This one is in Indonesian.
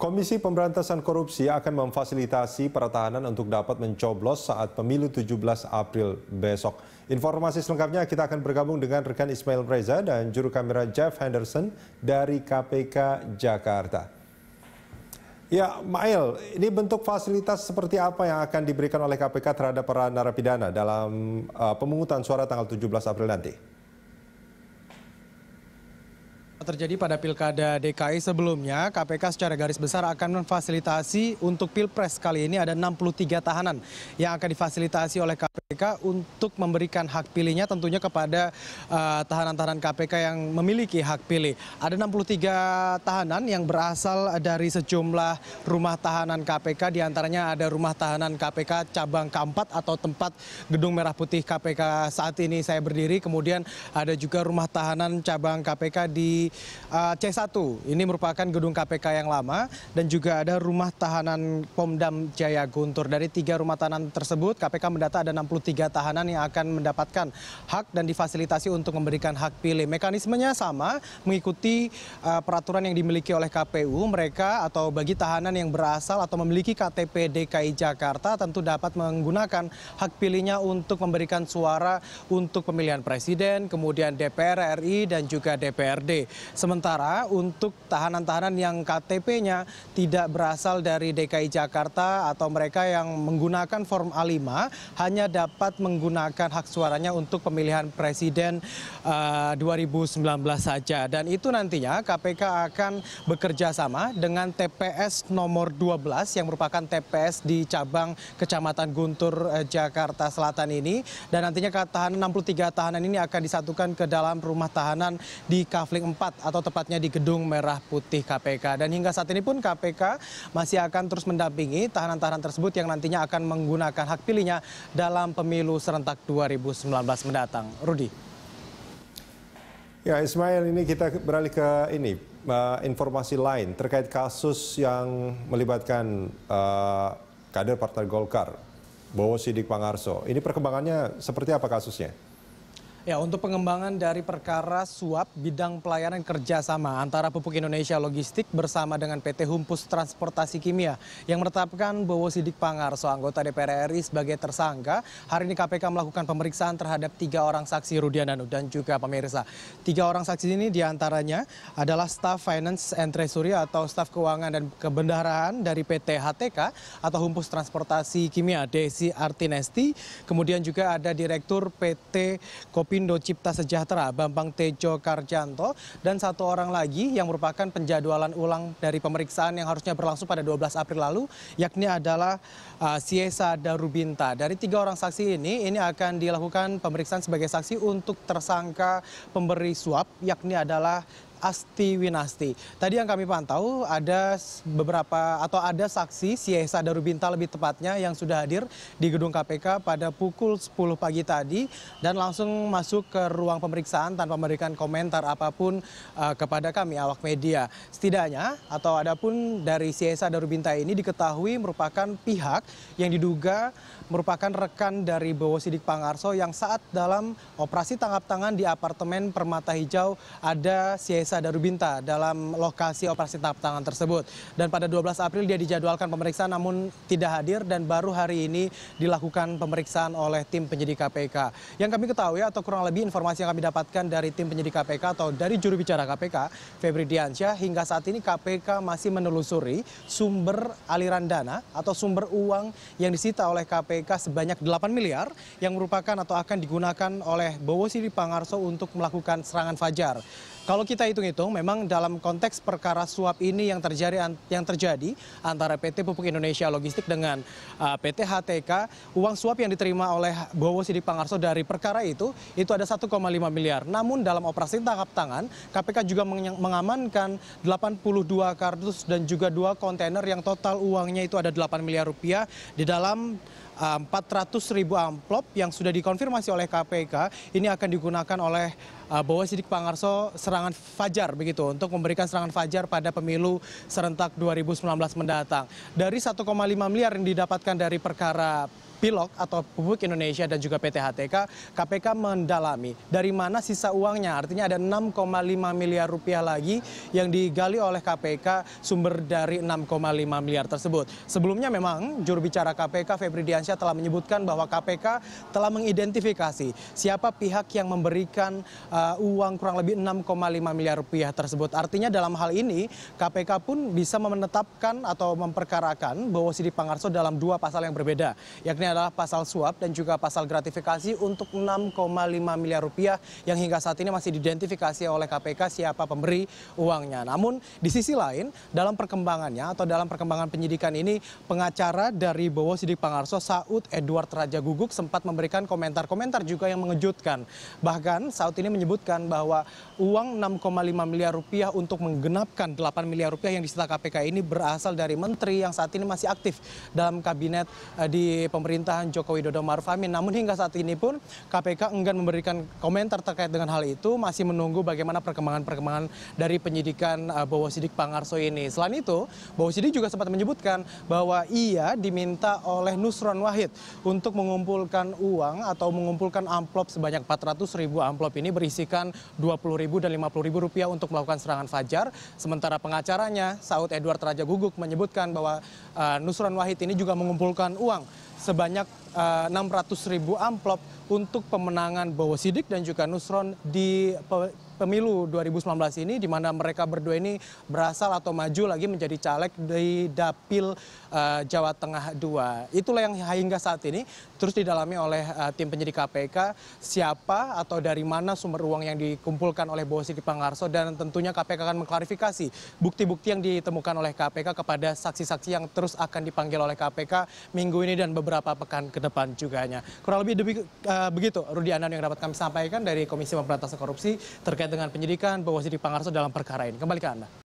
Komisi Pemberantasan Korupsi akan memfasilitasi pertahanan untuk dapat mencoblos saat pemilu 17 April besok. Informasi selengkapnya kita akan bergabung dengan rekan Ismail Reza dan juru kamera Jeff Henderson dari KPK Jakarta. Ya, Mail, ini bentuk fasilitas seperti apa yang akan diberikan oleh KPK terhadap para narapidana dalam pemungutan suara tanggal 17 April nanti? Terjadi pada Pilkada DKI sebelumnya, KPK secara garis besar akan memfasilitasi untuk Pilpres kali ini ada 63 tahanan yang akan difasilitasi oleh KPK untuk memberikan hak pilihnya tentunya kepada tahanan-tahanan KPK yang memiliki hak pilih. Ada 63 tahanan yang berasal dari sejumlah rumah tahanan KPK, diantaranya ada rumah tahanan KPK cabang K4 atau tempat Gedung Merah Putih KPK saat ini saya berdiri, kemudian ada juga rumah tahanan cabang KPK di C1, ini merupakan gedung KPK yang lama, dan juga ada rumah tahanan Pomdam Jaya Guntur. Dari 3 rumah tahanan tersebut, KPK mendata ada 63 tahanan yang akan mendapatkan hak dan difasilitasi untuk memberikan hak pilih. Mekanismenya sama, mengikuti peraturan yang dimiliki oleh KPU. Mereka atau bagi tahanan yang berasal atau memiliki KTP DKI Jakarta tentu dapat menggunakan hak pilihnya untuk memberikan suara untuk pemilihan presiden, kemudian DPR RI, dan juga DPRD. Sementara untuk tahanan-tahanan yang KTP-nya tidak berasal dari DKI Jakarta atau mereka yang menggunakan form A5 hanya dapat menggunakan hak suaranya untuk pemilihan presiden 2019 saja. Dan itu nantinya KPK akan bekerja sama dengan TPS nomor 12 yang merupakan TPS di cabang Kecamatan Guntur, Jakarta Selatan ini. Dan nantinya 63 tahanan ini akan disatukan ke dalam rumah tahanan di Kafling 4 atau tepatnya di Gedung Merah Putih KPK. Dan hingga saat ini pun KPK masih akan terus mendampingi tahanan-tahanan tersebut yang nantinya akan menggunakan hak pilihnya dalam pemilu serentak 2019 mendatang. Rudi. Ya, Ismail, ini kita beralih ke informasi lain terkait kasus yang melibatkan kader Partai Golkar, Bowo Sidik Pangarso. Ini perkembangannya seperti apa kasusnya? Ya, untuk pengembangan dari perkara suap bidang pelayanan kerjasama antara Pupuk Indonesia Logistik bersama dengan PT Humpus Transportasi Kimia yang menetapkan Bowo Sidik Pangarso, anggota DPR RI sebagai tersangka. Hari ini KPK melakukan pemeriksaan terhadap 3 orang saksi, Rudian dan juga pemirsa. 3 orang saksi ini diantaranya adalah staf Finance and Treasury atau staf keuangan dan kebendaharaan dari PT HTK atau Humpus Transportasi Kimia, Desi Artinesti. Kemudian juga ada Direktur PT Kopindo Cipta Sejahtera, Bambang Tejo Karjanto, dan 1 orang lagi yang merupakan penjadwalan ulang dari pemeriksaan yang harusnya berlangsung pada 12 April lalu, yakni adalah Siesa Darubinta. Dari 3 orang saksi ini akan dilakukan pemeriksaan sebagai saksi untuk tersangka pemberi suap, yakni adalah Asti Winasti. Tadi yang kami pantau ada beberapa atau ada saksi Siesa Darubinta lebih tepatnya yang sudah hadir di gedung KPK pada pukul 10 pagi tadi dan langsung masuk ke ruang pemeriksaan tanpa memberikan komentar apapun kepada kami awak media. Setidaknya atau adapun dari Siesa Darubinta ini diketahui merupakan pihak yang diduga merupakan rekan dari Bowo Sidik Pangarso yang saat dalam operasi tangkap tangan di apartemen Permata Hijau ada Siesa Darubinta dalam lokasi operasi tangkap tangan tersebut. Dan pada 12 April dia dijadwalkan pemeriksaan namun tidak hadir dan baru hari ini dilakukan pemeriksaan oleh tim penyidik KPK. Yang kami ketahui atau kurang lebih informasi yang kami dapatkan dari tim penyidik KPK atau dari juru bicara KPK, Febri Diansyah, hingga saat ini KPK masih menelusuri sumber aliran dana atau sumber uang yang disita oleh KPK sebanyak 8 miliar yang merupakan atau akan digunakan oleh Bowo Sidik Pangarso untuk melakukan serangan fajar. Kalau kita hitung-hitung, memang dalam konteks perkara suap ini yang terjadi antara PT Pupuk Indonesia Logistik dengan PT HTK, uang suap yang diterima oleh Bowo Sidik Pangarso dari perkara itu ada 1,5 miliar. Namun dalam operasi tangkap tangan, KPK juga mengamankan 82 kardus dan juga 2 kontainer yang total uangnya itu ada 8 miliar rupiah di dalam 400.000 amplop yang sudah dikonfirmasi oleh KPK ini akan digunakan oleh Bowo Sidik Pangarso serangan fajar begitu untuk memberikan serangan fajar pada pemilu serentak 2019 mendatang. Dari 1,5 miliar yang didapatkan dari perkara Pilog atau Pupuk Indonesia dan juga PT HTK, KPK mendalami dari mana sisa uangnya. Artinya ada 6,5 miliar rupiah lagi yang digali oleh KPK sumber dari 6,5 miliar tersebut. Sebelumnya memang juru bicara KPK Febri Diansyah telah menyebutkan bahwa KPK telah mengidentifikasi siapa pihak yang memberikan uang kurang lebih 6,5 miliar rupiah tersebut. Artinya dalam hal ini KPK pun bisa menetapkan atau memperkarakan Bowo Sidik Pangarso dalam dua pasal yang berbeda, yakni adalah pasal suap dan juga pasal gratifikasi untuk 6,5 miliar rupiah yang hingga saat ini masih diidentifikasi oleh KPK siapa pemberi uangnya. Namun di sisi lain dalam perkembangannya atau dalam perkembangan penyidikan ini, pengacara dari Bowo Sidik Pangarso Saud Edward Raja Guguk sempat memberikan komentar-komentar juga yang mengejutkan. Bahkan Saud ini menyebutkan bahwa uang 6,5 miliar rupiah untuk menggenapkan 8 miliar rupiah yang disita KPK ini berasal dari menteri yang saat ini masih aktif dalam kabinet di pemerintahan Joko Widodo Maruf Amin. Namun hingga saat ini pun KPK enggan memberikan komentar terkait dengan hal itu, masih menunggu bagaimana perkembangan dari penyidikan Bowo Sidik Pangarso ini. Selain itu, Bowo Sidik juga sempat menyebutkan bahwa ia diminta oleh Nusron Wahid untuk mengumpulkan uang atau mengumpulkan amplop sebanyak 400.000 amplop ini berisikan 20.000 dan 50.000 rupiah untuk melakukan serangan fajar. Sementara pengacaranya Saud Edward Raja Guguk menyebutkan bahwa Nusron Wahid ini juga mengumpulkan uang sebanyak 600.000 amplop untuk pemenangan Bowo Sidik dan juga Nusron di pemilu 2019 ini, di mana mereka berdua ini berasal atau maju lagi menjadi caleg di Dapil Jawa Tengah II. Itulah yang hingga saat ini terus didalami oleh tim penyidik KPK, siapa atau dari mana sumber uang yang dikumpulkan oleh Bowo Sidik Pangarso, dan tentunya KPK akan mengklarifikasi bukti-bukti yang ditemukan oleh KPK kepada saksi-saksi yang terus akan dipanggil oleh KPK minggu ini dan beberapa pekan ke depan juganya. Kurang lebih begitu, Rudi Anand, yang dapat kami sampaikan dari Komisi Pemberantasan Korupsi terkait dengan penyidikan Bowo Sidik Pangarso dalam perkara ini. Kembali ke Anda.